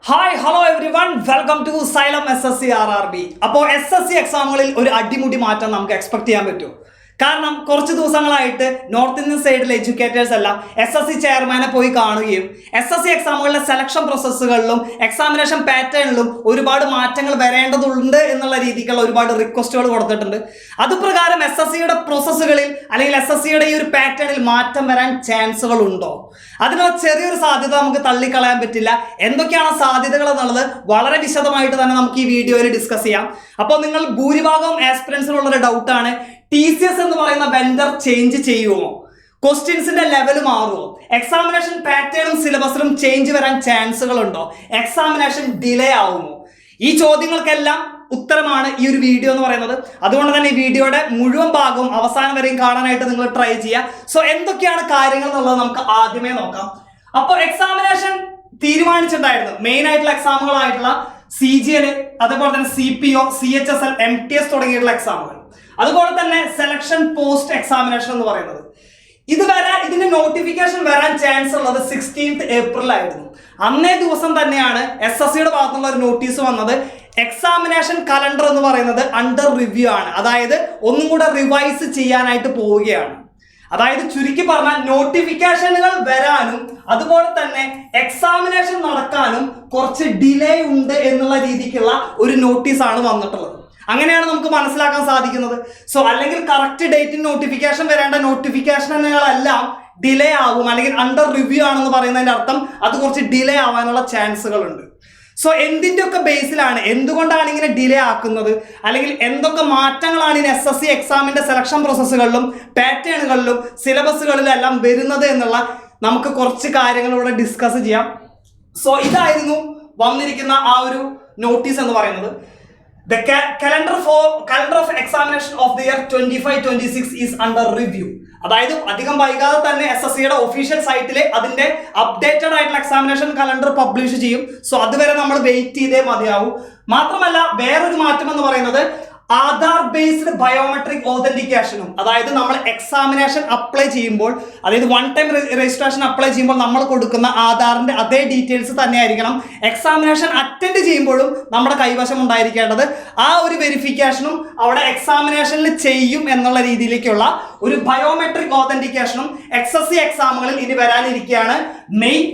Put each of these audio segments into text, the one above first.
Hi hello everyone welcome to Xylem SSC RRB. അപ്പോൾ SSC എക്സാമുകളിൽ ഒരു അടിമുടി മാറ്റം നമുക്ക് എക്സ്പെക്ട് ചെയ്യാൻ പറ്റുമോ? കാരണം കുറച്ച് ദിവസങ്ങളായിട്ട് നോർത്ത് ഇന്ത്യൻ സൈഡിലെ എഡ്യൂക്കേറ്റേഴ്സ് എല്ലാം SSC ചെയർമാനെ പോയി കാണുകയും SSC എക്സാമുകളിലെ സെലക്ഷൻ പ്രോസസ്സുകളിലും എക്സാമിനേഷൻ പാറ്റേണിലും ഒരുപാട് മാറ്റങ്ങൾ വരേണ്ടതുണ്ട് എന്നുള്ള രീതിക്കുള്ള ഒരുപാട് റിക്വസ്റ്റുകൾ കൊടുത്തിട്ടുണ്ട്. അതുപ്രകാരം SSCയുടെ പ്രോസസ്സുകളിൽ അല്ലെങ്കിൽ SSCയുടെ ഈ ഒരു പാറ്റേണിൽ മാറ്റം വരാൻ ചാൻസുകൾ ഉണ്ടോ? അതിനുള്ള ചെറിയൊരു സാധ്യത നമുക്ക് തള്ളിക്കളയാൻ പറ്റില്ല. എന്തൊക്കെയാണ് സാധ്യതകൾ എന്നുള്ളത് വളരെ വിശദമായിട്ട് തന്നെ നമുക്ക് ഈ വീഡിയോയിൽ ഡിസ്കസ് ചെയ്യാം. അപ്പോൾ നിങ്ങൾ ഭൂരിഭാഗം ആസ്പിറൻസിനുള്ളൊരു ഡൗട്ടാണ്, TCS എന്ന് പറയുന്ന വെൻഡർ ചേഞ്ച് ചെയ്യുമോ, ക്വസ്റ്റ്യൻസിന്റെ ലെവൽ മാറുമോ, എക്സാമിനേഷൻ പാറ്റേണും സിലബസിലും ചേഞ്ച് വരാൻ ചാൻസുകൾ ഉണ്ടോ, എക്സാമിനേഷൻ ഡിലേ ആവുമോ? ഈ ചോദ്യങ്ങൾക്കെല്ലാം ഉത്തരമാണ് ഈ ഒരു വീഡിയോ എന്ന് പറയുന്നത്. അതുകൊണ്ട് തന്നെ ഈ വീഡിയോയുടെ മുഴുവൻ ഭാഗവും അവസാനം വരെയും കാണാനായിട്ട് നിങ്ങൾ ട്രൈ ചെയ്യുക. സോ എന്തൊക്കെയാണ് കാര്യങ്ങൾ എന്നുള്ളത് നമുക്ക് ആദ്യമേ നോക്കാം. അപ്പോൾ എക്സാമിനേഷൻ തീരുമാനിച്ചിട്ടുണ്ടായിരുന്നു മെയിൻ ആയിട്ടുള്ള എക്സാമുകളായിട്ടുള്ള CGL, അതുപോലെ തന്നെ CPO, CHSL, MTS തുടങ്ങിയിട്ടുള്ള എക്സാമുകൾ, അതുപോലെ തന്നെ സെലക്ഷൻ പോസ്റ്റ് എക്സാമിനേഷൻ എന്ന് പറയുന്നത്. ഇതിന്റെ നോട്ടിഫിക്കേഷൻ വരാൻ ചാൻസ് ഉള്ളത് 16th April ആയിരുന്നു. അന്നേ ദിവസം തന്നെയാണ് SSCയുടെ ഭാഗത്തുനിന്നുള്ള ഒരു നോട്ടീസ് വന്നത്. എക്സാമിനേഷൻ കലണ്ടർ എന്ന് പറയുന്നത് അണ്ടർ റിവ്യൂ ആണ്, അതായത് ഒന്നും കൂടെ റിവൈസ് ചെയ്യാനായിട്ട് പോവുകയാണ്. അതായത് ചുരുക്കി പറഞ്ഞാൽ നോട്ടിഫിക്കേഷനുകൾ വരാനും അതുപോലെ തന്നെ എക്സാമിനേഷൻ നടക്കാനും കുറച്ച് ഡിലേ ഉണ്ട് എന്നുള്ള രീതിക്കുള്ള ഒരു നോട്ടീസാണ് വന്നിട്ടുള്ളത്. അങ്ങനെയാണ് നമുക്ക് മനസ്സിലാക്കാൻ സാധിക്കുന്നത്. സോ അല്ലെങ്കിൽ കറക്റ്റ് ഡേറ്റിന് നോട്ടിഫിക്കേഷൻ വരേണ്ട നോട്ടിഫിക്കേഷനുകളെല്ലാം ഡിലേ ആകും, അല്ലെങ്കിൽ അണ്ടർ റിവ്യൂ ആണെന്ന് പറയുന്നതിന്റെ അർത്ഥം അത് കുറച്ച് ഡിലേ ആവാനുള്ള ചാൻസുകൾ ഉണ്ട്. സോ എന്തിൻ്റെ ഒക്കെ ബേസിലാണ്, എന്തുകൊണ്ടാണ് ഇങ്ങനെ ഡിലേ ആക്കുന്നത്, അല്ലെങ്കിൽ എന്തൊക്കെ മാറ്റങ്ങളാണ് ഇനി SSC എക്സാമിന്റെ സെലക്ഷൻ പ്രോസസ്സുകളിലും പാറ്റേണുകളിലും സിലബസുകളിലും എല്ലാം വരുന്നത് എന്നുള്ള നമുക്ക് കുറച്ച് കാര്യങ്ങളിലൂടെ ഡിസ്കസ് ചെയ്യാം. സോ ഇതായിരുന്നു വന്നിരിക്കുന്ന ആ ഒരു നോട്ടീസ് എന്ന് പറയുന്നത്. The calendar of examination of the year 25-26 is under review. അതായത് അധികം വൈകാതെ തന്നെ SSCയുടെ ഒഫീഷ്യൽ സൈറ്റിൽ അതിന്റെ അപ്ഡേറ്റഡ് ആയിട്ടുള്ള എക്സാമിനേഷൻ കലണ്ടർ പബ്ലിഷ് ചെയ്യും. സോ അതുവരെ നമ്മൾ വെയിറ്റ് ചെയ്തേ മതിയാവും. മാത്രമല്ല വേറൊരു മാറ്റം എന്ന് പറയുന്നത് ആധാർ ബേസ്ഡ് ബയോമെട്രിക് ഓതന്റിക്കേഷനും, അതായത് നമ്മൾ എക്സാമിനേഷൻ അപ്ലൈ ചെയ്യുമ്പോൾ, അതായത് വൺ ടൈം രജിസ്ട്രേഷൻ അപ്ലൈ ചെയ്യുമ്പോൾ നമ്മൾ കൊടുക്കുന്ന ആധാറിന്റെ അതേ ഡീറ്റെയിൽസ് തന്നെ ആയിരിക്കണം എക്സാമിനേഷൻ അറ്റൻഡ് ചെയ്യുമ്പോഴും നമ്മുടെ കൈവശം ഉണ്ടായിരിക്കേണ്ടത്. ആ ഒരു വെരിഫിക്കേഷനും അവിടെ എക്സാമിനേഷനിൽ ചെയ്യും എന്നുള്ള രീതിയിലേക്കുള്ള ഒരു ബയോമെട്രിക് ഓതന്റിക്കേഷനും SSC എക്സാമുകളിൽ ഇനി വരാനിരിക്കുകയാണ്. മെയ്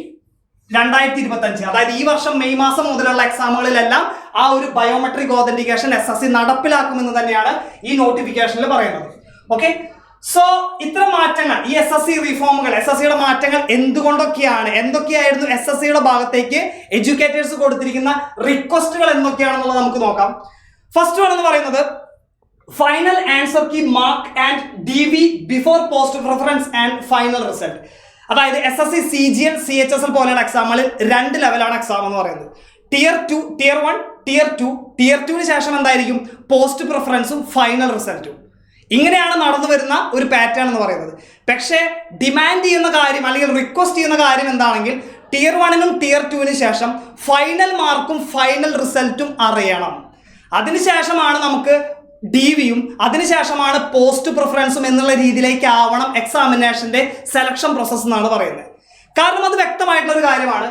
2025, അതായത് ഈ വർഷം മെയ് മാസം മുതലുള്ള എക്സാമുകളിലെല്ലാം ആ ഒരു ബയോമെട്രിക് ഓതന്റിക്കേഷൻ SSC നടപ്പിലാക്കുമെന്ന് തന്നെയാണ് ഈ നോട്ടിഫിക്കേഷനിൽ പറയുന്നത്. ഓക്കെ, സോ ഇത്തരം മാറ്റങ്ങൾ, ഈ SSC റിഫോമുകൾ, SSCയുടെ മാറ്റങ്ങൾ എന്തൊക്കെയായിരുന്നു SSCയുടെ ഭാഗത്തേക്ക് എഡ്യൂക്കേറ്റേഴ്സ് കൊടുത്തിരിക്കുന്ന റിക്വസ്റ്റുകൾ എന്തൊക്കെയാണെന്നുള്ളത് നമുക്ക് നോക്കാം. ഫസ്റ്റ് വൺ എന്ന് പറയുന്നത് final answer key mark and DV before post preference and final result. അതായത് SSC CGL CHSL പോലെയുള്ള എക്സാമുകളിൽ 2 ലെവലാണ് എക്സാം എന്ന് പറയുന്നത്. Tier 2, Tier 1, Tier 2. Tier 2 ശേഷം എന്തായിരിക്കും പോസ്റ്റ് പ്രിഫറൻസും ഫൈനൽ റിസൾട്ടും. ഇങ്ങനെയാണ് നടന്നു വരുന്ന ഒരു പാറ്റേൺ എന്ന് പറയുന്നത്. പക്ഷേ ഡിമാൻഡ് ചെയ്യുന്ന കാര്യം അല്ലെങ്കിൽ റിക്വസ്റ്റ് ചെയ്യുന്ന കാര്യം എന്താണെങ്കിൽ Tier 1നും Tier 2നും ശേഷം ഫൈനൽ മാർക്കും ഫൈനൽ റിസൾട്ടും അറിയണം. അതിനുശേഷമാണ് നമുക്ക് DVയും അതിനുശേഷമാണ് പോസ്റ്റ് പ്രിഫറൻസും എന്നുള്ള രീതിയിലേക്ക് ആവണം എക്സാമിനേഷന്റെ സെലക്ഷൻ പ്രോസസ് എന്നാണ് പറയുന്നത്. കാരണം അത് വ്യക്തമായിട്ടുള്ള ഒരു കാര്യമാണ്.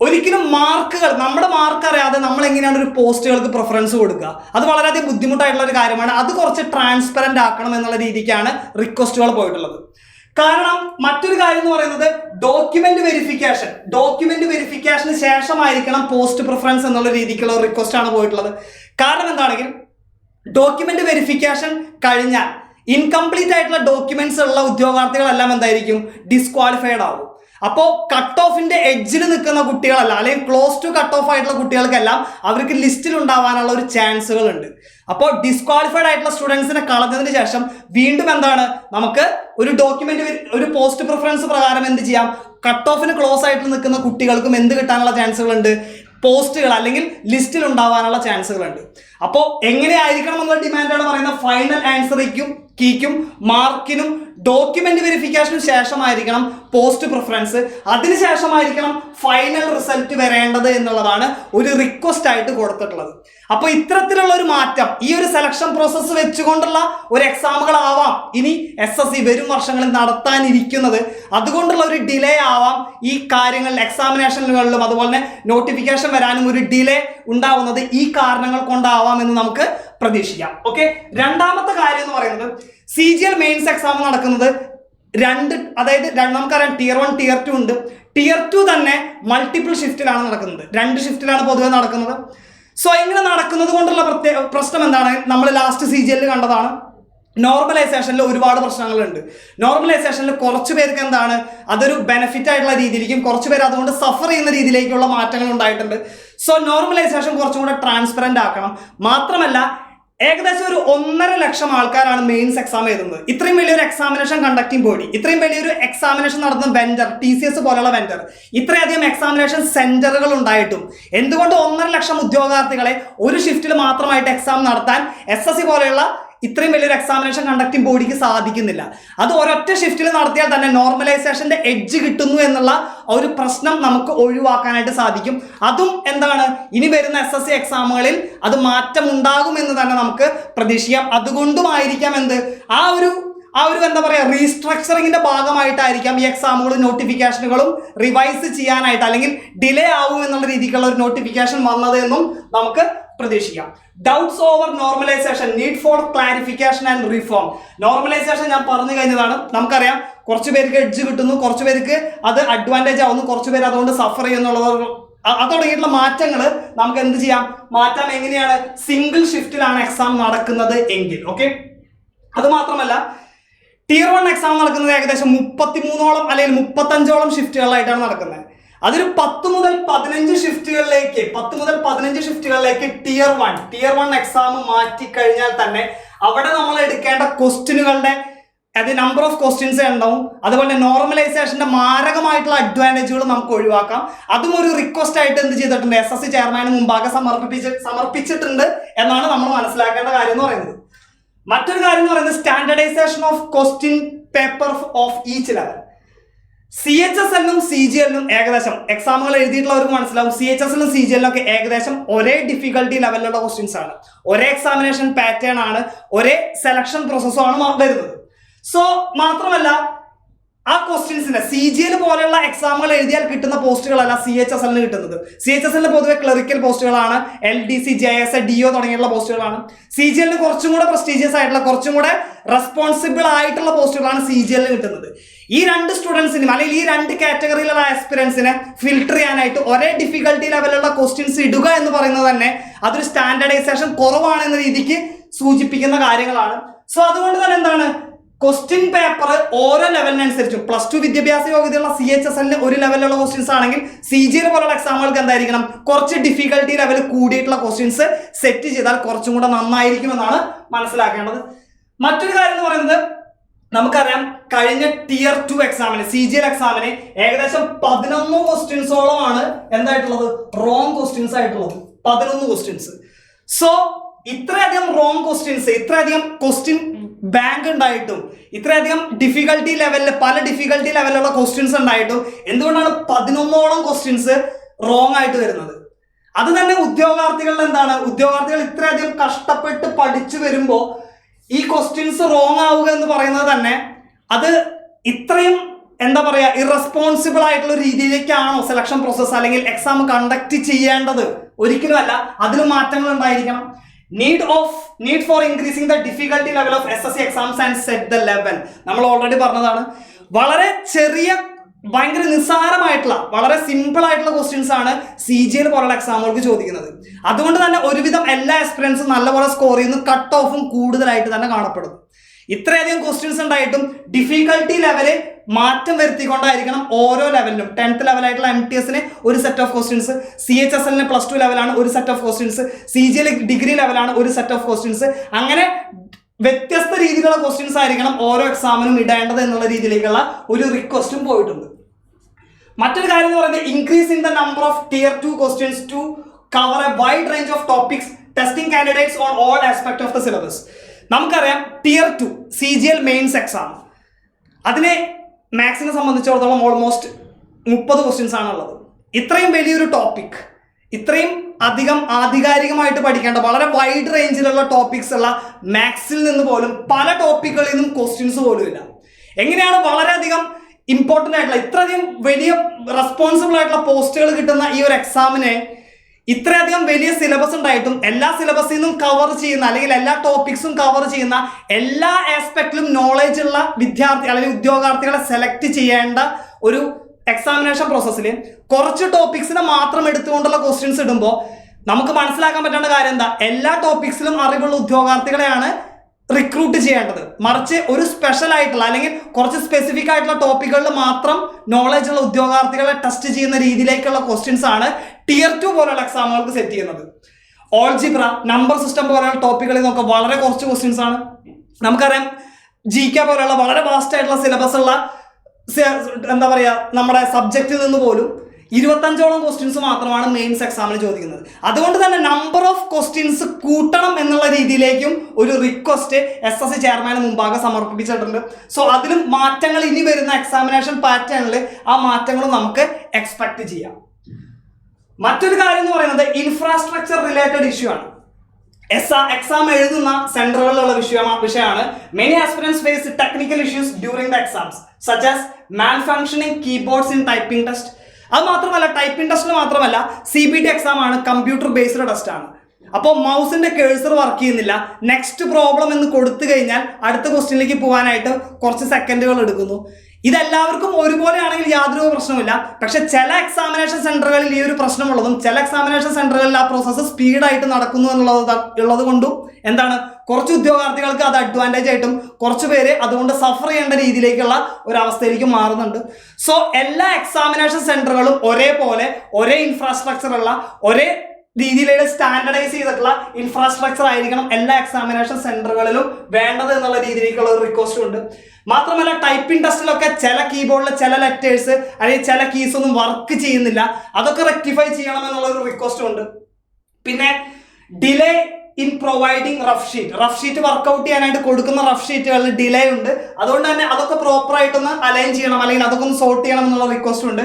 ഒരിക്കലും നമ്മുടെ മാർക്ക് അറിയാതെ നമ്മൾ എങ്ങനെയാണ് ഒരു പോസ്റ്റുകൾക്ക് പ്രിഫറൻസ് കൊടുക്കുക, അത് വളരെയധികം ബുദ്ധിമുട്ടായിട്ടുള്ള ഒരു കാര്യമാണ്. അത് കുറച്ച് ട്രാൻസ്പെറന്റ് ആക്കണം എന്നുള്ള രീതിക്കാണ് റിക്വസ്റ്റുകൾ പോയിട്ടുള്ളത്. കാരണം മറ്റൊരു കാര്യം എന്ന് പറയുന്നത് ഡോക്യുമെന്റ് വെരിഫിക്കേഷന് ശേഷമായിരിക്കണം പോസ്റ്റ് പ്രിഫറൻസ് എന്നുള്ള രീതിക്കുള്ള റിക്വസ്റ്റ് ആണ് പോയിട്ടുള്ളത്. കാരണം എന്താണെങ്കിൽ ഡോക്യുമെന്റ് വെരിഫിക്കേഷൻ കഴിഞ്ഞാൽ ഇൻകംപ്ലീറ്റ് ആയിട്ടുള്ള ഡോക്യുമെന്റ്സ് ഉള്ള ഉദ്യോഗാർത്ഥികളെല്ലാം എന്തായിരിക്കും, ഡിസ്ക്വാളിഫൈഡ് ആവും. അപ്പോൾ കട്ട് ഓഫിന്റെ എഡ്ജിൽ നിൽക്കുന്ന കുട്ടികളല്ല, അല്ലെങ്കിൽ ക്ലോസ് ടു കട്ട് ഓഫ് ആയിട്ടുള്ള കുട്ടികൾക്കെല്ലാം അവർക്ക് ലിസ്റ്റിൽ ഉണ്ടാവാനുള്ള ഒരു ചാൻസുകൾ ഉണ്ട്. അപ്പോൾ ഡിസ്ക്വാളിഫൈഡ് ആയിട്ടുള്ള സ്റ്റുഡൻസിനെ കളഞ്ഞതിന് ശേഷം വീണ്ടും എന്താണ്, നമുക്ക് ഒരു പോസ്റ്റ് പ്രിഫറൻസ് പ്രകാരം എന്ത് ചെയ്യാം, കട്ട് ഓഫിന് ക്ലോസ് ആയിട്ട് നിൽക്കുന്ന കുട്ടികൾക്കും എന്ത് കിട്ടാനുള്ള ചാൻസുകൾ ഉണ്ട്, പോസ്റ്റുകൾ അല്ലെങ്കിൽ ലിസ്റ്റിൽ ഉണ്ടാവാനുള്ള ചാൻസുകൾ ഉണ്ട്. അപ്പോൾ എങ്ങനെയായിരിക്കണം എന്നുള്ള ഡിമാൻഡാണ് പറയുന്നത്. ഫൈനൽ ആൻസർ കീക്കും മാർക്കിനും ഡോക്യുമെന്റ് വെരിഫിക്കേഷന് ശേഷമായിരിക്കണം പോസ്റ്റ് പ്രിഫറൻസ്, അതിനുശേഷമായിരിക്കണം ഫൈനൽ റിസൾട്ട് വരേണ്ടത് എന്നുള്ളതാണ് ഒരു റിക്വസ്റ്റ് ആയിട്ട് കൊടുത്തിട്ടുള്ളത്. അപ്പോൾ ഇത്തരത്തിലുള്ള ഒരു മാറ്റം ഈ ഒരു സെലക്ഷൻ പ്രോസസ്സ് വെച്ചുകൊണ്ടുള്ള ഒരു എക്സാമുകളാവാം ഇനി SSC വരും വർഷങ്ങളിൽ നടത്താനിരിക്കുന്നത്. അതുകൊണ്ടുള്ള ഒരു ഡിലേ ആവാം ഈ കാര്യങ്ങളിൽ, എക്സാമിനേഷനുകളിലും അതുപോലെ തന്നെ നോട്ടിഫിക്കേഷൻ വരാനും ഒരു ഡിലേ ഉണ്ടാവുന്നത് ഈ കാരണങ്ങൾ കൊണ്ടാവാം എന്ന് നമുക്ക് പ്രതീക്ഷിക്കാം. ഓക്കെ, രണ്ടാമത്തെ കാര്യം എന്ന് പറയുന്നത് CGL മെയിൻസ് എക്സാം നടക്കുന്നത് അതായത് നമുക്കറിയാം Tier 1 Tier 2 ഉണ്ട്. Tier 2 തന്നെ മൾട്ടിപ്പിൾ ഷിഫ്റ്റിലാണ് നടക്കുന്നത്, 2 ഷിഫ്റ്റിലാണ് പൊതുവെ നടക്കുന്നത്. സോ ഇങ്ങനെ നടക്കുന്നത് കൊണ്ടുള്ള പ്രശ്നം എന്താണ്? നമ്മൾ ലാസ്റ്റ് CGL കണ്ടതാണ്, നോർമലൈസേഷനിൽ ഒരുപാട് പ്രശ്നങ്ങളുണ്ട്. നോർമലൈസേഷനിൽ കുറച്ച് പേർക്ക് എന്താണ് അതൊരു ബെനിഫിറ്റ് ആയിട്ടുള്ള രീതിയിലേക്കും കുറച്ച് പേര് അതുകൊണ്ട് സഫർ ചെയ്യുന്ന രീതിയിലേക്കുള്ള മാറ്റങ്ങൾ ഉണ്ടായിട്ടുണ്ട്. സോ നോർമലൈസേഷൻ കുറച്ചും കൂടെ ട്രാൻസ്പെറന്റ് ആക്കണം. മാത്രമല്ല ഏകദേശം ഒരു 1.5 ലക്ഷം ആൾക്കാരാണ് മെയിൻസ് എക്സാം എഴുതുന്നത്. ഇത്രയും വലിയൊരു എക്സാമിനേഷൻ കണ്ടക്ടിങ് ബോഡി, ഇത്രയും വലിയൊരു എക്സാമിനേഷൻ നടത്തുന്ന വെൻഡർ, TCS പോലുള്ള വെൻഡർ, ഇത്രയധികം എക്സാമിനേഷൻ സെന്ററുകൾ ഉണ്ടായിട്ടും എന്തുകൊണ്ട് 1.5 ലക്ഷം ഉദ്യോഗാർത്ഥികളെ ഒരു ഷിഫ്റ്റിൽ മാത്രമായിട്ട് എക്സാം നടത്താൻ SSC പോലെയുള്ള ഇത്രയും വലിയൊരു എക്സാമിനേഷൻ കണ്ടക്ടിങ് ബോഡിക്ക് സാധിക്കുന്നില്ല? അത് ഒരൊറ്റ ഷിഫ്റ്റിൽ നടത്തിയാൽ തന്നെ നോർമലൈസേഷന്റെ എഡ്ജ് കിട്ടുന്നു എന്നുള്ള ഒരു പ്രശ്നം നമുക്ക് ഒഴിവാക്കാനായിട്ട് സാധിക്കും. അതും എന്താണ് ഇനി വരുന്ന SSC എക്സാമുകളിൽ അത് മാറ്റം ഉണ്ടാകുമെന്ന് തന്നെ നമുക്ക് പ്രതീക്ഷിക്കാം. അതുകൊണ്ടുമായിരിക്കാം ആ ഒരു എന്താ പറയുക റീസ്ട്രക്ചറിങ്ങിന്റെ ഭാഗമായിട്ടായിരിക്കാം ഈ എക്സാമുകളും നോട്ടിഫിക്കേഷനുകളും റിവൈസ് ചെയ്യാനായിട്ട് അല്ലെങ്കിൽ ഡിലേ ആവും എന്നുള്ള രീതിക്കുള്ള ഒരു നോട്ടിഫിക്കേഷൻ വന്നത് എന്നും നമുക്ക് പ്രതീക്ഷിക്കാം. Doubts over normalisation, need for clarification and reform. Normalisation ഞാൻ പറഞ്ഞു കഴിഞ്ഞതാണ്. നമുക്കറിയാം കുറച്ച് പേർക്ക് എഡ്ജ് കിട്ടുന്നു, കുറച്ച് പേർക്ക് അത് അഡ്വാൻറ്റേജ് ആവുന്നു, കുറച്ച് പേര് അതുകൊണ്ട് സഫർ ചെയ്യുന്നുള്ളത്. അത് തുടങ്ങിയിട്ടുള്ള മാറ്റങ്ങൾ നമുക്ക് എന്ത് ചെയ്യാം, മാറ്റാം. എങ്ങനെയാണ്? സിംഗിൾ ഷിഫ്റ്റിലാണ് എക്സാം നടക്കുന്നത് എങ്കിൽ. ഓക്കെ, അത് മാത്രമല്ല Tier 1 എക്സാം നടക്കുന്നത് ഏകദേശം 33ഓളം അല്ലെങ്കിൽ 35ഓളം ഷിഫ്റ്റുകളിലായിട്ടാണ് നടക്കുന്നത്. അതൊരു 10 മുതൽ 15 ഷിഫ്റ്റുകളിലേക്ക് Tier 1 എക്സാം മാറ്റിക്കഴിഞ്ഞാൽ തന്നെ അവിടെ നമ്മൾ എടുക്കേണ്ട ക്വസ്റ്റ്യനുകളുടെ നമ്പർ ഓഫ് ക്വസ്റ്റ്യൻസ് ഉണ്ടാവും. അതുപോലെ നോർമലൈസേഷന്റെ മാരകമായിട്ടുള്ള അഡ്വാൻറ്റേജുകൾ നമുക്ക് ഒഴിവാക്കാം. അതും ഒരു റിക്വസ്റ്റ് ആയിട്ട് എന്ത് ചെയ്തിട്ടുണ്ട്, SSC ചെയർമാന് മുമ്പാകെ സമർപ്പിച്ചിട്ടുണ്ട് എന്നാണ് നമ്മൾ മനസ്സിലാക്കേണ്ട കാര്യം എന്ന് പറയുന്നത്. മറ്റൊരു കാര്യം എന്ന് പറയുന്നത് standardization of question paper of each level. CHSL-നും CGL-നും ഏകദേശം എക്സാമുകൾ എഴുതിയിട്ടുള്ളവർക്ക് മനസ്സിലാവും, CHSL-നും CGL-നും ഒക്കെ ഏകദേശം ഒരേ ഡിഫിക്കൽട്ടി ലെവലിലുള്ള ക്വസ്റ്റ്യൻസ് ആണ്, ഒരേ എക്സാമിനേഷൻ പാറ്റേൺ ആണ്, ഒരേ സെലക്ഷൻ പ്രോസസ്സും ആണ് വരുന്നത്. സോ മാത്രമല്ല ആ ക്വസ്റ്റ്യൻസിന്റെ CGL പോലെയുള്ള എക്സാമുകൾ എഴുതിയാൽ കിട്ടുന്ന പോസ്റ്റുകളല്ല CHSL-ന് കിട്ടുന്നത്. CHSL-ന് പൊതുവെ ക്ലറിക്കൽ പോസ്റ്റുകളാണ്, LDC, JS, DO തുടങ്ങിയുള്ള പോസ്റ്റുകളാണ്. CGL-ന് കുറച്ചും കൂടെ പ്രസ്റ്റീജിയസ് ആയിട്ടുള്ള കുറച്ചും കൂടെ റെസ്പോൺസിബിൾ ആയിട്ടുള്ള പോസ്റ്റുകളാണ് CGL-ന് കിട്ടുന്നത്. ഈ 2 സ്റ്റുഡൻസിനും അല്ലെങ്കിൽ ഈ 2 കാറ്റഗറിയിലുള്ള ആസ്പിറൻസിനെ ഫിൽട്ടർ ചെയ്യാനായിട്ട് ഒരേ ഡിഫിക്കൽട്ടി ലെവലുള്ള ക്വസ്റ്റ്യൻസ് ഇടുക എന്ന് പറയുന്നത് തന്നെ അതൊരു സ്റ്റാൻഡർഡൈസേഷൻ കുറവാണ് എന്ന രീതിക്ക് സൂചിപ്പിക്കുന്ന കാര്യങ്ങളാണ്. സോ അതുകൊണ്ട് തന്നെ എന്താണ്, ക്വസ്റ്റ്യൻ പേപ്പർ ഓരോ ലെവലിനനുസരിച്ചും +2 വിദ്യാഭ്യാസ യോഗ്യതയുള്ള CHSL-ന് ഒരു ലെവലിലുള്ള ക്വസ്റ്റ്യൻസ് ആണെങ്കിൽ CGL പോലുള്ള എക്സാമുകൾക്ക് എന്തായിരിക്കണം, കുറച്ച് ഡിഫിക്കൽട്ടി ലെവൽ കൂടിയിട്ടുള്ള ക്വസ്റ്റ്യൻസ് സെറ്റ് ചെയ്താൽ കുറച്ചും കൂടെ നന്നായിരിക്കും എന്നാണ് മനസ്സിലാക്കേണ്ടത്. മറ്റൊരു കാര്യം എന്ന് പറയുന്നത് നമുക്കറിയാം കഴിഞ്ഞ Tier 2 എക്സാമിന് CGL എക്സാമിന് ഏകദേശം 11 ക്വസ്റ്റ്യൻസോളമാണ് എന്തായിട്ടുള്ളത്, റോങ് ക്വസ്റ്റ്യൻസ് ആയിട്ടുള്ളത്. 11 ക്വസ്റ്റ്യൻസ്. സോ ഇത്രയധികം റോങ് ക്വസ്റ്റ്യൻസ്, ഇത്രയധികം ക്വസ്റ്റ്യൻ ബാങ്ക് ഉണ്ടായിട്ടും, ഇത്രയധികം ഡിഫിക്കൽട്ടി ലെവലിൽ പല ഡിഫിക്കൽട്ടി ലെവലിലുള്ള ക്വസ്റ്റ്യൻസ് ഉണ്ടായിട്ടും എന്തുകൊണ്ടാണ് 11ഓളം ക്വസ്റ്റ്യൻസ് റോങ് ആയിട്ട് വരുന്നത്? അത് തന്നെ ഉദ്യോഗാർത്ഥികളുടെ ഉദ്യോഗാർത്ഥികൾ ഇത്രയധികം കഷ്ടപ്പെട്ട് പഠിച്ചു വരുമ്പോൾ ഈ ക്വസ്റ്റ്യൻസ് റോങ് ആവുക എന്ന് പറയുന്നത് തന്നെ അത് ഇത്രയും എന്താ പറയുക ഇറസ്പോൺസിബിൾ ആയിട്ടുള്ള രീതിയിലേക്കാണോ സെലക്ഷൻ പ്രോസസ്സ് അല്ലെങ്കിൽ എക്സാം കണ്ടക്ട് ചെയ്യേണ്ടത്? ഒരിക്കലും അല്ല. അതിന് മാറ്റങ്ങൾ ഉണ്ടായിരിക്കണം. Need for increasing the difficulty level of SSC exams and set the level. നമ്മൾ ഓൾറെഡി പറഞ്ഞതാണ്. വളരെ ചെറിയ ഭയങ്കര നിസ്സാരമായിട്ടുള്ള വളരെ സിമ്പിൾ ആയിട്ടുള്ള ക്വസ്റ്റ്യൻസ് ആണ് CGL പോലുള്ള എക്സാമുകൾക്ക് ചോദിക്കുന്നത്. അതുകൊണ്ട് തന്നെ ഒരുവിധം എല്ലാ എക്സ്പീരിയൻസും നല്ലപോലെ സ്കോർ ചെയ്യുന്നു, കട്ട് ഓഫും കൂടുതലായിട്ട് തന്നെ കാണപ്പെടുന്നു. ഇത്രയധികം ക്വസ്റ്റ്യൻസ് ഉണ്ടായിട്ടും ഡിഫിക്കൽട്ടി ലെവല് മാറ്റം വരുത്തിക്കൊണ്ടായിരിക്കണം ഓരോ ലെവലിലും. 10th ലെവലായിട്ടുള്ള MTS-ന് ഒരു സെറ്റ് ഓഫ് ക്വസ്റ്റ്യൻസ്, CHSL-ന് +2 ലെവലാണ് ഒരു set of questions, CGL degree ലെവലാണ് ഒരു സെറ്റ് ഓഫ് ക്വസ്റ്റ്യൻസ്. അങ്ങനെ വ്യത്യസ്ത രീതിയിലുള്ള ക്വസ്റ്റ്യൻസ് ആയിരിക്കണം ഓരോ എക്സാമിനും ഇടേണ്ടത് എന്നുള്ള രീതിയിലേക്കുള്ള ഒരു റിക്വസ്റ്റും പോയിട്ടുണ്ട്. മറ്റൊരു കാര്യം എന്ന് പറയുന്നത് increase in the number of Tier 2 questions to cover a wide range of topics testing candidates on all aspect of the syllabus. നമുക്കറിയാം Tier 2 CGL മെയിൻസ് എക്സാം അതിനെ മാത്സിനെ സംബന്ധിച്ചിടത്തോളം ഓൾമോസ്റ്റ് 30 ക്വസ്റ്റ്യൻസ് ആണുള്ളത്. ഇത്രയും വലിയൊരു ടോപ്പിക്, ഇത്രയും അധികം ആധികാരികമായിട്ട് പഠിക്കേണ്ട വളരെ വൈഡ് റേഞ്ചിലുള്ള ടോപ്പിക്സ് ഉള്ള മാത്സിൽ നിന്ന് പോലും പല ടോപ്പിക്കുകളിൽ നിന്നും ക്വസ്റ്റ്യൻസ് പോലും ഇല്ല. എങ്ങനെയാണ് വളരെയധികം ഇമ്പോർട്ടൻ്റ് ആയിട്ടുള്ള ഇത്രയധികം വലിയ റെസ്പോൺസിബിൾ ആയിട്ടുള്ള പോസ്റ്റുകൾ കിട്ടുന്ന ഈ ഒരു എക്സാമിനെ ഇത്രയധികം വലിയ സിലബസ് ഉണ്ടായിട്ടും എല്ലാ സിലബസിൽ നിന്നും കവർ ചെയ്യുന്ന അല്ലെങ്കിൽ എല്ലാ ടോപ്പിക്സും കവർ ചെയ്യുന്ന എല്ലാ ആസ്പെക്റ്റിലും നോളേജ് ഉള്ള വിദ്യാർത്ഥി അല്ലെങ്കിൽ ഉദ്യോഗാർത്ഥികളെ സെലക്ട് ചെയ്യേണ്ട ഒരു എക്സാമിനേഷൻ പ്രോസസ്സിൽ കുറച്ച് ടോപ്പിക്സിനെ മാത്രം എടുത്തുകൊണ്ടുള്ള ക്വസ്റ്റ്യൻസ് ഇടുമ്പോൾ നമുക്ക് മനസ്സിലാക്കാൻ പറ്റേണ്ട കാര്യം എന്താ, എല്ലാ ടോപ്പിക്സിലും അറിവുള്ള ഉദ്യോഗാർത്ഥികളെയാണ് റിക്രൂട്ട് ചെയ്യേണ്ടത്. മറിച്ച് ഒരു സ്പെഷ്യൽ ആയിട്ടുള്ള അല്ലെങ്കിൽ കുറച്ച് സ്പെസിഫിക് ആയിട്ടുള്ള ടോപ്പിക്കുകളിൽ മാത്രം നോളജ് ഉള്ള ഉദ്യോഗാർത്ഥികളെ ടെസ്റ്റ് ചെയ്യുന്ന രീതിയിലേക്കുള്ള ക്വസ്റ്റ്യൻസ് ആണ് Tier 2 പോലുള്ള എക്സാമുകൾക്ക് സെറ്റ് ചെയ്യുന്നത്. ഓൾജിബ്ര, നമ്പർ സിസ്റ്റം പോലെയുള്ള ടോപ്പിക്കുകളിൽ നമുക്ക് വളരെ കുറച്ച് ക്വസ്റ്റ്യൻസ് ആണ്. നമുക്കറിയാം GK പോലെയുള്ള വളരെ വാസ്റ്റ് ആയിട്ടുള്ള സിലബസ് ഉള്ള എന്താ പറയുക നമ്മുടെ സബ്ജക്റ്റിൽ നിന്ന് പോലും 25ഓളം ക്വസ്റ്റ്യൻസ് മാത്രമാണ് മെയിൻസ് എക്സാമിന് ചോദിക്കുന്നത്. അതുകൊണ്ട് തന്നെ നമ്പർ ഓഫ് ക്വസ്റ്റ്യൻസ് കൂട്ടണം എന്നുള്ള രീതിയിലേക്കും ഒരു റിക്വസ്റ്റ് SSC ചെയർമാന് മുമ്പാകെ സമർപ്പിച്ചിട്ടുണ്ട്. സോ അതിലും മാറ്റങ്ങൾ ഇനി വരുന്ന എക്സാമിനേഷൻ പാറ്റേണിൽ ആ മാറ്റങ്ങളും നമുക്ക് എക്സ്പെക്ട് ചെയ്യാം. മറ്റൊരു കാര്യം എന്ന് പറയുന്നത് ഇൻഫ്രാസ്ട്രക്ചർ റിലേറ്റഡ് ഇഷ്യൂ ആണ്. എക്സാം എഴുതുന്ന സെന്ററുകളിലുള്ള വിഷയമാണ്. Many aspirants face technical issues during the exams such as malfunctioning keyboards in typing test. അത് മാത്രമല്ല, ടൈപ്പിംഗ് ടെസ്റ്റിന് മാത്രമല്ല CBT എക്സാം ആണ്, കമ്പ്യൂട്ടർ ബേസ്ഡ് ടെസ്റ്റ് ആണ്. അപ്പോൾ മൗസിന്റെ കേഴ്സർ വർക്ക് ചെയ്യുന്നില്ല, നെക്സ്റ്റ് പ്രോബ്ലം എന്ന് കൊടുത്തു കഴിഞ്ഞാൽ അടുത്ത ക്വസ്റ്റ്യനിലേക്ക് പോകാനായിട്ട് കുറച്ച് സെക്കൻഡുകൾ എടുക്കുന്നു. ഇതെല്ലാവർക്കും ഒരുപോലെ ആണെങ്കിൽ യാതൊരു പ്രശ്നവുമില്ല. പക്ഷെ ചില എക്സാമിനേഷൻ സെന്ററുകളിൽ ഈ ഒരു പ്രശ്നമുള്ളതും ചില എക്സാമിനേഷൻ സെന്ററുകളിൽ ആ പ്രോസസ്സ് സ്പീഡായിട്ട് നടക്കുന്നു ഉള്ളത് കൊണ്ടും എന്താണ് കുറച്ച് ഉദ്യോഗാർത്ഥികൾക്ക് അത് അഡ്വാൻറ്റേജ് ആയിട്ടും കുറച്ച് പേര് അതുകൊണ്ട് സഫർ ചെയ്യേണ്ട രീതിയിലേക്കുള്ള ഒരു അവസ്ഥയിലേക്ക് മാറുന്നുണ്ട്. സോ എല്ലാ എക്സാമിനേഷൻ സെന്ററുകളും ഒരേപോലെ ഒരേ ഇൻഫ്രാസ്ട്രക്ചർ ഉള്ള ഒരേ രീതിയിലുള്ള സ്റ്റാൻഡർഡൈസ് ചെയ്തിട്ടുള്ള ഇൻഫ്രാസ്ട്രക്ചർ ആയിരിക്കണം എല്ലാ എക്സാമിനേഷൻ സെന്ററുകളിലും വേണ്ടത് എന്നുള്ള രീതിയിലേക്കുള്ള ഒരു റിക്വസ്റ്റ് ഉണ്ട്. മാത്രമല്ല ടൈപ്പിംഗ് ടെസ്റ്റിലൊക്കെ ചില കീബോർഡിൽ ചില ലെറ്റേഴ്സ് അല്ലെങ്കിൽ ചില കീസ് ഒന്നും വർക്ക് ചെയ്യുന്നില്ല, അതൊക്കെ റെക്ടിഫൈ ചെയ്യണം എന്നുള്ള ഒരു റിക്വസ്റ്റ് ഉണ്ട്. പിന്നെ delay in providing rough sheet workout ചെയ്യാനായിട്ട് കൊടുക്കുന്ന റഫ് ഷീറ്റുകളിൽ ഡിലേ ഉണ്ട്. അതുകൊണ്ട് തന്നെ അതൊക്കെ പ്രോപ്പറായിട്ടൊന്ന് അലൈൻ ചെയ്യണം അല്ലെങ്കിൽ അതൊക്കെ ഒന്ന് സോർട്ട് ചെയ്യണം എന്നുള്ള റിക്വസ്റ്റ് ഉണ്ട്.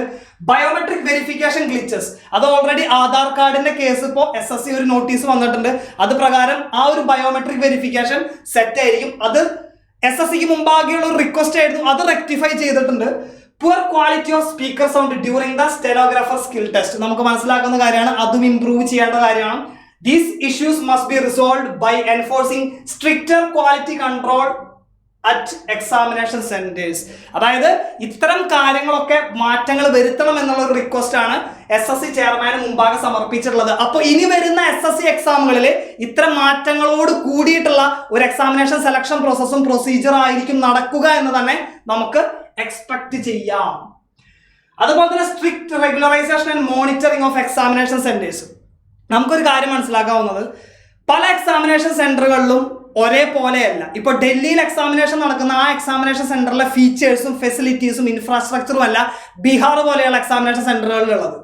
ബയോമെട്രിക് വെരിഫിക്കേഷൻ ഗ്ലിച്ചസ്, അത് ഓൾറെഡി ആധാർ കാർഡിന്റെ കേസ് ഇപ്പോൾ SSC ഒരു നോട്ടീസ് വന്നിട്ടുണ്ട്. അത് പ്രകാരം ആ ഒരു ബയോമെട്രിക് വെരിഫിക്കേഷൻ സെറ്റ് ആയിരിക്കും. അത് SSCക്ക് മുമ്പാകെയുള്ള ഒരു റിക്വസ്റ്റ് ആയിരുന്നു, അത് റെക്ടിഫൈ ചെയ്തിട്ടുണ്ട്. Poor quality of speaker sound during the stenographer skill test, നമുക്ക് മനസ്സിലാക്കുന്ന കാര്യമാണ്, അതും ഇംപ്രൂവ് ചെയ്യേണ്ട കാര്യമാണ്. These issues must be resolved by enforcing stricter quality control at examination centers. അതായത് ഇത്തരം കാര്യങ്ങളൊക്കെ മാറ്റങ്ങൾ വരുത്തണം എന്നുള്ള ഒരു റിക്വസ്റ്റ് ആണ് SSC ചെയർമാന് മുമ്പാകെ സമർപ്പിച്ചിട്ടുള്ളത്. അപ്പോൾ ഇനി വരുന്ന SSC എക്സാമുകളിൽ ഇത്തരം മാറ്റങ്ങളോട് കൂടിയിട്ടുള്ള ഒരു എക്സാമിനേഷൻ സെലക്ഷൻ പ്രോസസ്സും പ്രൊസീജിയർ ആയിരിക്കും നടക്കുക എന്ന് തന്നെ നമുക്ക് എക്സ്പെക്ട് ചെയ്യാം. അതുപോലെ തന്നെ strict regularisation and monitoring of examination centres. നമുക്കൊരു കാര്യം മനസ്സിലാക്കാവുന്നത്, പല എക്സാമിനേഷൻ സെന്ററുകളിലും ഒരേപോലെയല്ല. ഇപ്പോൾ ഡൽഹിയിൽ എക്സാമിനേഷൻ നടക്കുന്ന ആ എക്സാമിനേഷൻ സെന്ററിലെ ഫീച്ചേഴ്സും ഫെസിലിറ്റീസും ഇൻഫ്രാസ്ട്രക്ചറും അല്ല ബീഹാർ പോലെയുള്ള എക്സാമിനേഷൻ സെന്ററുകളിലുള്ളത്.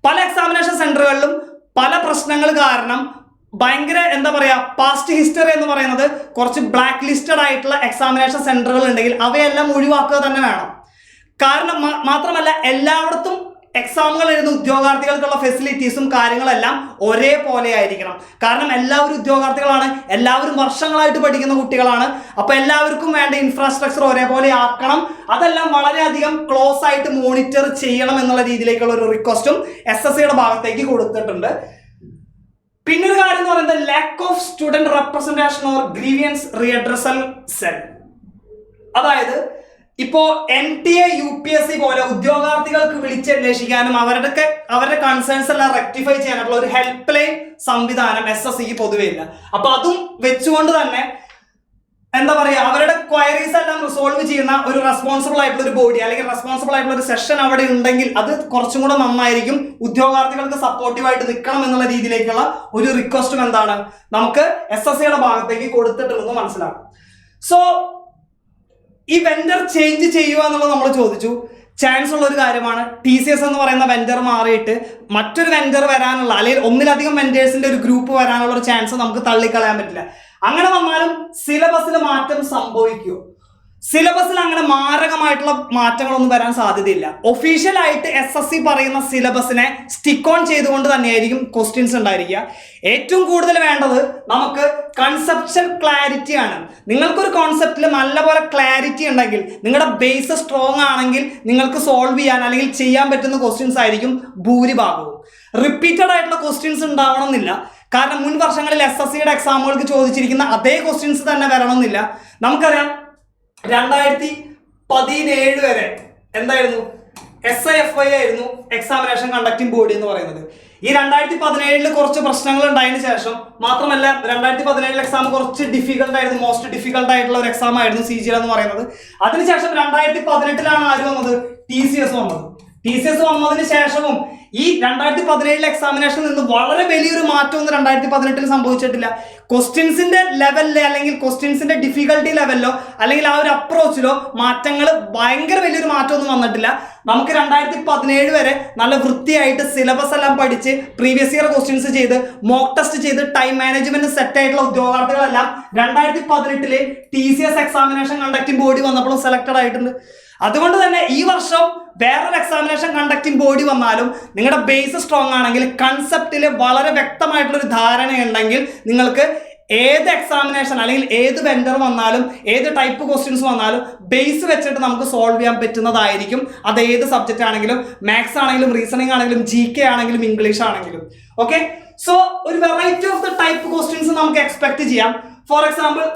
പല എക്സാമിനേഷൻ സെന്ററുകളിലും പല പ്രശ്നങ്ങൾ കാരണം ഭയങ്കര എന്താ പറയുക പാസ്റ്റ് ഹിസ്റ്ററി എന്ന് പറയുന്നത് കുറച്ച് ബ്ലാക്ക് ലിസ്റ്റഡ് ആയിട്ടുള്ള എക്സാമിനേഷൻ സെന്ററുകൾ ഉണ്ടെങ്കിൽ അവയെല്ലാം ഒഴിവാക്കുക തന്നെ വേണം. കാരണം മാത്രമല്ല എല്ലായിടത്തും എക്സാമുകൾ എഴുതുന്ന ഉദ്യോഗാർത്ഥികൾക്കുള്ള ഫെസിലിറ്റീസും കാര്യങ്ങളെല്ലാം ഒരേപോലെ ആയിരിക്കണം. കാരണം എല്ലാവരും ഉദ്യോഗാർത്ഥികളാണ്, എല്ലാവരും വർഷങ്ങളായിട്ട് പഠിക്കുന്ന കുട്ടികളാണ്. അപ്പോൾ എല്ലാവർക്കും വേണ്ട ഇൻഫ്രാസ്ട്രക്ചർ ഒരേപോലെ ആക്കണം. അതെല്ലാം വളരെയധികം ക്ലോസ് ആയിട്ട് മോണിറ്റർ ചെയ്യണം എന്നുള്ള രീതിയിലേക്കുള്ള ഒരു റിക്വസ്റ്റും SSCയുടെ ഭാഗത്തേക്ക് കൊടുത്തിട്ടുണ്ട്. പിന്നൊരു കാര്യം എന്ന് പറയുന്നത് lack of student representation or grievance redressal cell. അതായത് ഇപ്പോ NTA UPSC പോലെ ഉദ്യോഗാർത്ഥികൾക്ക് വിളിച്ചന്വേഷിക്കാനും അവരുടെ കൺസേൺസ് എല്ലാം റെക്ടിഫൈ ചെയ്യാനുള്ള ഒരു ഹെൽപ്പ് ലൈൻ സംവിധാനം SSCക്ക് പൊതുവേ ഇല്ല. അപ്പൊ അതും വെച്ചുകൊണ്ട് തന്നെ എന്താ പറയുക അവരുടെ ക്വയറീസ് എല്ലാം റിസോൾവ് ചെയ്യുന്ന ഒരു റെസ്പോൺസിബിൾ ആയിട്ടുള്ള ഒരു ബോഡി അല്ലെങ്കിൽ റെസ്പോൺസിബിൾ ആയിട്ടുള്ള ഒരു സെഷൻ അവിടെ ഉണ്ടെങ്കിൽ അത് കുറച്ചും കൂടെ നന്നായിരിക്കും. ഉദ്യോഗാർത്ഥികൾക്ക് സപ്പോർട്ടീവായിട്ട് നിൽക്കണം എന്നുള്ള രീതിയിലേക്കുള്ള ഒരു റിക്വസ്റ്റും എന്താണ് നമുക്ക് SSCയുടെ ഭാഗത്തേക്ക് കൊടുത്തിട്ടുണ്ടെന്ന് മനസ്സിലാക്കും. സോ ഈ വെൻഡർ ചേഞ്ച് ചെയ്യുക എന്നുള്ളത് നമ്മൾ ചോദിച്ചു. ചാൻസ് ഉള്ള ഒരു കാര്യമാണ്. TCS എന്ന് പറയുന്ന വെൻഡർ മാറിയിട്ട് മറ്റൊരു വെൻഡർ വരാനുള്ള അല്ലെങ്കിൽ ഒന്നിലധികം വെൻഡേഴ്സിന്റെ ഒരു ഗ്രൂപ്പ് വരാനുള്ള ഒരു ചാൻസ് നമുക്ക് തള്ളിക്കളയാൻ പറ്റില്ല. അങ്ങനെ വന്നാലും സിലബസിൽ മാറ്റം സംഭവിക്കുമോ? സിലബസിൽ അങ്ങനെ മാരകമായിട്ടുള്ള മാറ്റങ്ങളൊന്നും വരാൻ സാധ്യതയില്ല. ഒഫീഷ്യലായിട്ട് SSC പറയുന്ന സിലബസിനെ സ്റ്റിക്ക് ഓൺ ചെയ്തുകൊണ്ട് തന്നെയായിരിക്കും ക്വസ്റ്റ്യൻസ് ഉണ്ടായിരിക്കുക. ഏറ്റവും കൂടുതൽ വേണ്ടത് നമുക്ക് കൺസെപ്ച്വൽ ക്ലാരിറ്റി ആണ്. നിങ്ങൾക്കൊരു കോൺസെപ്റ്റിൽ നല്ലപോലെ ക്ലാരിറ്റി ഉണ്ടെങ്കിൽ, നിങ്ങളുടെ ബേസ് സ്ട്രോങ് ആണെങ്കിൽ നിങ്ങൾക്ക് സോൾവ് ചെയ്യാൻ അല്ലെങ്കിൽ ചെയ്യാൻ പറ്റുന്ന ക്വസ്റ്റ്യൻസ് ആയിരിക്കും ഭൂരിഭാഗവും. റിപ്പീറ്റഡ് ആയിട്ടുള്ള ക്വസ്റ്റ്യൻസ് ഉണ്ടാവണമെന്നില്ല. കാരണം മുൻ വർഷങ്ങളിൽ SSCയുടെ എക്സാമുകൾക്ക് ചോദിച്ചിരിക്കുന്ന അതേ ക്വസ്റ്റ്യൻസ് തന്നെ വരണമെന്നില്ല. നമുക്കറിയാം 2017 വരെ എന്തായിരുന്നു, SIFI ആയിരുന്നു എക്സാമിനേഷൻ കണ്ടക്ടിംഗ് ബോഡി എന്ന് പറയുന്നത്. ഈ 2017 കുറച്ച് പ്രശ്നങ്ങൾ ഉണ്ടായതിനു ശേഷം, മാത്രമല്ല 2017 എക്സാം കുറച്ച് ഡിഫിക്കൽട്ട് ആയിരുന്നു, മോസ്റ്റ് ഡിഫിക്കൽട്ട് ആയിട്ടുള്ള ഒരു എക്സാം ആയിരുന്നു CGL എന്ന് പറയുന്നത്. അതിനുശേഷം 2018 ആര് വന്നത്, TCS വന്നത്. TCS വന്നതിന് ശേഷവും ഈ 2017 എക്സാമിനേഷനിൽ നിന്ന് വളരെ വലിയൊരു മാറ്റമൊന്നും 2018 സംഭവിച്ചിട്ടില്ല. ക്വസ്റ്റ്യൻസിന്റെ ലെവലിലോ അല്ലെങ്കിൽ ക്വസ്റ്റ്യൻസിന്റെ ഡിഫിക്കൽട്ടി ലെവലിലോ അല്ലെങ്കിൽ ആ ഒരു അപ്രോച്ചിലോ മാറ്റങ്ങൾ ഭയങ്കര വലിയൊരു മാറ്റമൊന്നും വന്നിട്ടില്ല. നമുക്ക് 2017 വരെ നല്ല വൃത്തിയായിട്ട് സിലബസ് എല്ലാം പഠിച്ച് പ്രീവിയസ് ഇയർ ക്വസ്റ്റ്യൻസ് ചെയ്ത് മോക്ക് ടെസ്റ്റ് ചെയ്ത് ടൈം മാനേജ്മെന്റ് സെറ്റ് ആയിട്ടുള്ള ഉദ്യോഗാർത്ഥികളെല്ലാം 2018 TCS എക്സാമിനേഷൻ കണ്ടക്ടിംഗ് ബോഡി വന്നപ്പോൾ സെലക്ടഡ് ആയിട്ടുണ്ട്. അതുകൊണ്ട് തന്നെ ഈ വർഷം വേറൊരു എക്സാമിനേഷൻ കണ്ടക്ടിംഗ് ബോഡി വന്നാലും നിങ്ങളുടെ ബേസ് സ്ട്രോങ് ആണെങ്കിൽ, കൺസെപ്റ്റിൽ വളരെ വ്യക്തമായിട്ടുള്ളൊരു ധാരണയുണ്ടെങ്കിൽ, നിങ്ങൾക്ക് ഏത് എക്സാമിനേഷൻ അല്ലെങ്കിൽ ഏത് വെൻഡർ വന്നാലും ഏത് ടൈപ്പ് ക്വസ്റ്റ്യൻസ് വന്നാലും ബേസ് വെച്ചിട്ട് നമുക്ക് സോൾവ് ചെയ്യാൻ പറ്റുന്നതായിരിക്കും. അത് ഏത് സബ്ജക്റ്റ് ആണെങ്കിലും, മാത്സ് ആണെങ്കിലും, റീസണിങ് ആണെങ്കിലും, GK ആണെങ്കിലും, ഇംഗ്ലീഷ് ആണെങ്കിലും. ഓക്കെ, സോ ഒരു variety of the type questions നമുക്ക് എക്സ്പെക്ട് ചെയ്യാം. ഫോർ എക്സാമ്പിൾ,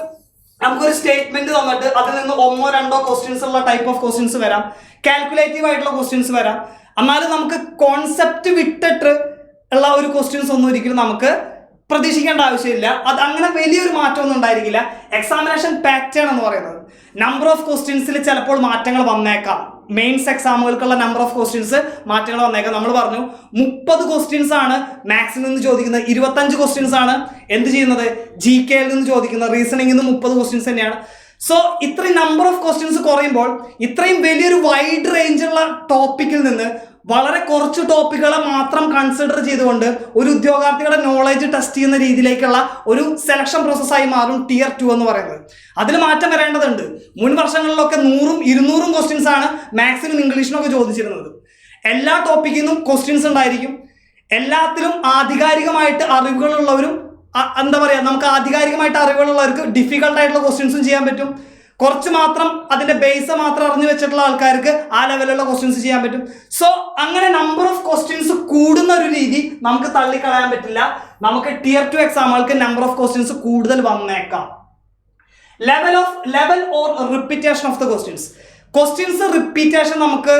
നമുക്കൊരു സ്റ്റേറ്റ്മെന്റ് തന്നിട്ട് അതിൽ നിന്ന് 1-2 ക്വസ്റ്റ്യൻസ് ഉള്ള ടൈപ്പ് ഓഫ് ക്വസ്റ്റ്യൻസ് വരാം, കാൽക്കുലേറ്റീവ് ആയിട്ടുള്ള ക്വസ്റ്റ്യൻസ് വരാം. എന്നാലും നമുക്ക് കോൺസെപ്റ്റ് വിട്ടിട്ട് ഉള്ള ഒരു ക്വസ്റ്റ്യൻസ് ഒന്നും ഒരിക്കലും നമുക്ക് പ്രതീക്ഷിക്കേണ്ട ആവശ്യമില്ല. അത് അങ്ങനെ വലിയൊരു മാറ്റമൊന്നും ഉണ്ടായിരിക്കില്ല. എക്സാമിനേഷൻ പാറ്റേൺ എന്ന് പറയുന്നത് നമ്പർ ഓഫ് ക്വസ്റ്റ്യൻസിൽ ചിലപ്പോൾ മാറ്റങ്ങൾ വന്നേക്കാം. മെയിൻസ് എക്സാമുകൾക്കുള്ള നമ്പർ ഓഫ് ക്വസ്റ്റ്യൻസ് മാറ്റങ്ങൾ വന്നേക്കാം. നമ്മൾ പറഞ്ഞു 30 ക്വസ്റ്റ്യൻസ് ആണ് മാത്സിൽ നിന്ന് ചോദിക്കുന്നത്, 25 ക്വസ്റ്റ്യൻസ് ആണ് എന്ത് ചെയ്യുന്നത്, GKയിൽ നിന്ന് ചോദിക്കുന്നത്. റീസണിംഗിൽ നിന്ന് 30 ക്വസ്റ്റ്യൻസ് തന്നെയാണ്. സോ ഇത്രയും നമ്പർ ഓഫ് ക്വസ്റ്റ്യൻസ് കുറയുമ്പോൾ ഇത്രയും വലിയൊരു വൈഡ് റേഞ്ചുള്ള ടോപ്പിക്കിൽ നിന്ന് വളരെ കുറച്ച് ടോപ്പിക്കുകളെ മാത്രം കൺസിഡർ ചെയ്തുകൊണ്ട് ഒരു ഉദ്യോഗാർത്ഥിയുടെ നോളേജ് ടെസ്റ്റ് ചെയ്യുന്ന രീതിയിലേക്കുള്ള ഒരു സെലക്ഷൻ പ്രോസസ്സായി മാറും Tier 2 എന്ന് പറയുന്നത്. അതിൽ മാറ്റം വരേണ്ടതുണ്ട്. മുൻ വർഷങ്ങളിലൊക്കെ 100-200 ക്വസ്റ്റ്യൻസ് ആണ് മാത്സിനും ഇംഗ്ലീഷിനൊക്കെ ചോദിച്ചിരുന്നത്. എല്ലാ ടോപ്പിക്കിൽ നിന്നും ക്വസ്റ്റ്യൻസ് ഉണ്ടായിരിക്കും. എല്ലാത്തിലും ആധികാരികമായിട്ട് അറിവുകളുള്ളവരും എന്താ പറയുക, നമുക്ക് ആധികാരികമായിട്ട് അറിവുകളുള്ളവർക്ക് ഡിഫിക്കൽട്ട് ആയിട്ടുള്ള ക്വസ്റ്റ്യൻസും ചെയ്യാൻ പറ്റും. കുറച്ച് മാത്രം അതിന്റെ ബേസ് മാത്രം അറിഞ്ഞു വെച്ചിട്ടുള്ള ആൾക്കാർക്ക് ആ ലെവലിലുള്ള ക്വസ്റ്റ്യൻസ് ചെയ്യാൻ പറ്റും. സോ അങ്ങനെ നമ്പർ ഓഫ് ക്വസ്റ്റ്യൻസ് കൂടുന്ന ഒരു രീതി നമുക്ക് തള്ളിക്കളയാൻ പറ്റില്ല. നമുക്ക് Tier 2 എക്സാമുകൾക്ക് നമ്പർ ഓഫ് ക്വസ്റ്റ്യൻസ് കൂടുതൽ വന്നേക്കാം. Level or repetition of the questions repetition നമുക്ക്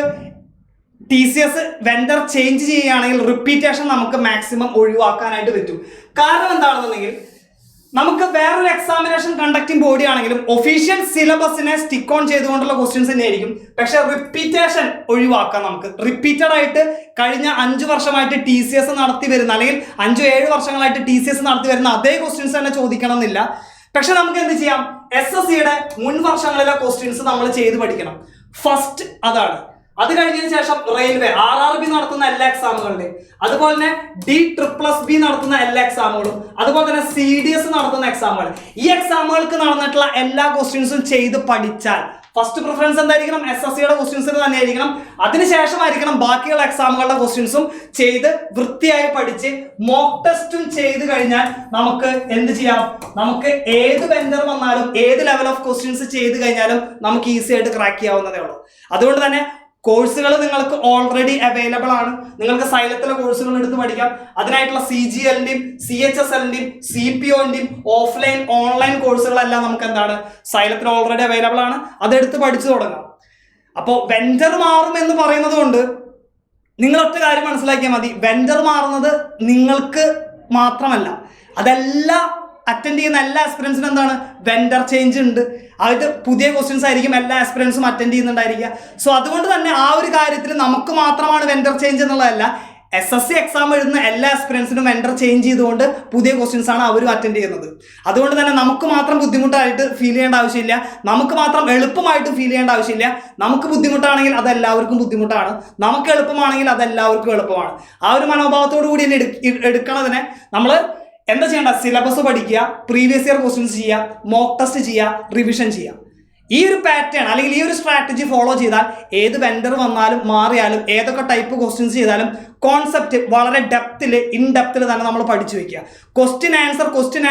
TCS വെൻഡർ ചേഞ്ച് ചെയ്യുകയാണെങ്കിൽ റിപ്പീറ്റേഷൻ നമുക്ക് മാക്സിമം ഒഴിവാക്കാനായിട്ട് പറ്റും. കാരണം എന്താണെന്നുണ്ടെങ്കിൽ, നമുക്ക് വേറൊരു എക്സാമിനേഷൻ കണ്ടക്ടിംഗ് ബോഡി ആണെങ്കിലും ഒഫീഷ്യൽ സിലബസിനെ സ്റ്റിക്ക് ഓൺ ചെയ്തുകൊണ്ടുള്ള ക്വസ്റ്റ്യൻസ് തന്നെയായിരിക്കും. പക്ഷെ റിപ്പീറ്റേഷൻ ഒഴിവാക്കാം. നമുക്ക് റിപ്പീറ്റഡ് ആയിട്ട് കഴിഞ്ഞ 5 വർഷമായിട്ട് TCS നടത്തി വരുന്ന അല്ലെങ്കിൽ 5-7 വർഷങ്ങളായിട്ട് TCS നടത്തി വരുന്ന അതേ ക്വസ്റ്റ്യൻസ് തന്നെ ചോദിക്കണം എന്നില്ല. പക്ഷെ നമുക്ക് എന്ത് ചെയ്യാം, SSCയുടെ മുൻ വർഷങ്ങളിലെ ക്വസ്റ്റ്യൻസ് നമ്മൾ ചെയ്ത് പഠിക്കണം. ഫസ്റ്റ് അതാണ്. അത് കഴിഞ്ഞതിന് ശേഷം റെയിൽവേ RRB നടത്തുന്ന എല്ലാ എക്സാമുകളുടെയും, അതുപോലെ തന്നെ DSSB നടത്തുന്ന എല്ലാ എക്സാമുകളും, അതുപോലെ തന്നെ CDS നടത്തുന്ന എക്സാമുകൾ, ഈ എക്സാമുകൾക്ക് നടന്നിട്ടുള്ള എല്ലാ ക്വസ്റ്റ്യൻസും ചെയ്ത് പഠിച്ചാൽ ഫസ്റ്റ് പ്രിഫറൻസ് എന്തായിരിക്കണം, SSCയുടെ ക്വസ്റ്റ്യൻസ് തന്നെയായിരിക്കണം. അതിനുശേഷമായിരിക്കണം ബാക്കിയുള്ള എക്സാമുകളുടെ ക്വസ്റ്റ്യൻസും ചെയ്ത് വൃത്തിയായി പഠിച്ച് മോക്ക് ടെസ്റ്റും ചെയ്ത് കഴിഞ്ഞാൽ നമുക്ക് എന്ത് ചെയ്യാം, നമുക്ക് ഏത് വെൻഡർ വന്നാലും ഏത് ലെവൽ ഓഫ് ക്വസ്റ്റ്യൻസ് ചെയ്ത് കഴിഞ്ഞാലും നമുക്ക് ഈസി ആയിട്ട് ക്രാക്ക് ചെയ്യാവുന്നതേ ഉള്ളൂ. അതുകൊണ്ട് തന്നെ കോഴ്സുകൾ നിങ്ങൾക്ക് ഓൾറെഡി അവൈലബിൾ ആണ്. നിങ്ങൾക്ക് സൈലത്തിലെ കോഴ്സുകൾ എടുത്ത് പഠിക്കാം. അതിനായിട്ടുള്ള CGLന്റെയും CHSLന്റെയും CPOന്റെയും ഓഫ്ലൈൻ ഓൺലൈൻ കോഴ്സുകളെല്ലാം നമുക്ക് എന്താണ് സൈലത്തിൽ ഓൾറെഡി അവൈലബിൾ ആണ്. അതെടുത്ത് പഠിച്ചു തുടങ്ങാം. അപ്പോൾ വെൻഡർ മാറും എന്ന് പറയുന്നത് കൊണ്ട് നിങ്ങളൊറ്റ കാര്യം മനസ്സിലാക്കിയാൽ മതി, വെൻഡർ മാറുന്നത് നിങ്ങൾക്ക് മാത്രമല്ല, അതെല്ലാം അറ്റൻഡ് ചെയ്യുന്ന എല്ലാ ആസ്പിറൻസിനും എന്താണ് വെൻഡർ ചേഞ്ച് ഉണ്ട്. അതായത് പുതിയ ക്വസ്റ്റ്യൻസ് ആയിരിക്കും എല്ലാ ആസ്പിറൻസും അറ്റൻഡ് ചെയ്യുന്നുണ്ടായിരിക്കുക. സോ അതുകൊണ്ട് തന്നെ ആ ഒരു കാര്യത്തിൽ നമുക്ക് മാത്രമാണ് വെൻഡർ ചേഞ്ച് എന്നുള്ളതല്ല, SSC എക്സാം എഴുതുന്ന എല്ലാ ആസ്പിറൻസിനും വെൻഡർ ചേഞ്ച് ചെയ്തുകൊണ്ട് പുതിയ ക്വസ്റ്റ്യൻസ് ആണ് അവരും അറ്റൻഡ് ചെയ്യുന്നത്. അതുകൊണ്ട് തന്നെ നമുക്ക് മാത്രം ബുദ്ധിമുട്ടായിട്ട് ഫീൽ ചെയ്യേണ്ട ആവശ്യമില്ല, നമുക്ക് മാത്രം എളുപ്പമായിട്ട് ഫീൽ ചെയ്യേണ്ട ആവശ്യമില്ല. നമുക്ക് ബുദ്ധിമുട്ടാണെങ്കിൽ അത് എല്ലാവർക്കും ബുദ്ധിമുട്ടാണ്, നമുക്ക് എളുപ്പമാണെങ്കിൽ അത് എല്ലാവർക്കും എളുപ്പമാണ്. ആ ഒരു മനോഭാവത്തോടു കൂടി എടുക്കണതിനെ നമ്മൾ എന്താ ചെയ്യേണ്ട, സിലബസ് പഠിക്കുക, പ്രീവിയസ് ഇയർ ക്വസ്റ്റ്യൻസ് ചെയ്യുക, മോക്ക് ടെസ്റ്റ് ചെയ്യുക, റിവിഷൻ ചെയ്യുക. ഈ ഒരു പാറ്റേൺ അല്ലെങ്കിൽ ഈ ഒരു സ്ട്രാറ്റജി ഫോളോ ചെയ്താൽ ഏത് വെൻഡർ വന്നാലും മാറിയാലും ഏതൊക്കെ ടൈപ്പ് ക്വസ്റ്റ്യൻസ് ചെയ്താലും കോൺസെപ്റ്റ് വളരെ ഇൻഡെപ്തിൽ തന്നെ നമ്മൾ പഠിച്ചു വെക്കുക. ക്വസ്റ്റ്യൻ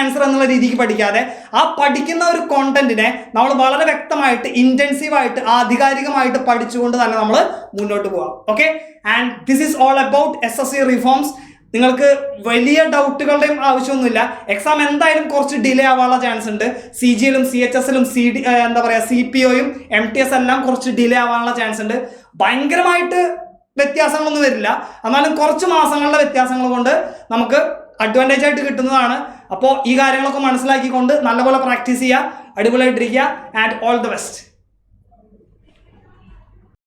ആൻസർ എന്നുള്ള രീതിക്ക് പഠിക്കാതെ ആ പഠിക്കുന്ന ഒരു കോണ്ടന്റിനെ നമ്മൾ വളരെ വ്യക്തമായിട്ട് ഇൻറ്റൻസീവായിട്ട് ആധികാരികമായിട്ട് പഠിച്ചുകൊണ്ട് തന്നെ നമ്മൾ മുന്നോട്ട് പോകാം. Okay, and this is all about SSC reforms. നിങ്ങൾക്ക് വലിയ ഡൗട്ടുകളുടെയും ആവശ്യമൊന്നുമില്ല. എക്സാം എന്തായാലും കുറച്ച് ഡിലേ ആവാനുള്ള ചാൻസ് ഉണ്ട്. CGയിലും CHSലും CPOയും MTS എല്ലാം കുറച്ച് ഡിലേ ആവാനുള്ള ചാൻസ് ഉണ്ട്. ഭയങ്കരമായിട്ട് വ്യത്യാസങ്ങളൊന്നും വരില്ല, എന്നാലും കുറച്ച് മാസങ്ങളുടെ വ്യത്യാസങ്ങൾ കൊണ്ട് നമുക്ക് അഡ്വാൻറ്റേജ് ആയിട്ട് കിട്ടുന്നതാണ്. അപ്പോൾ ഈ കാര്യങ്ങളൊക്കെ മനസ്സിലാക്കിക്കൊണ്ട് നല്ലപോലെ പ്രാക്ടീസ് ചെയ്യുക, അടിപൊളിയായിട്ടിരിക്കുക. And all the best.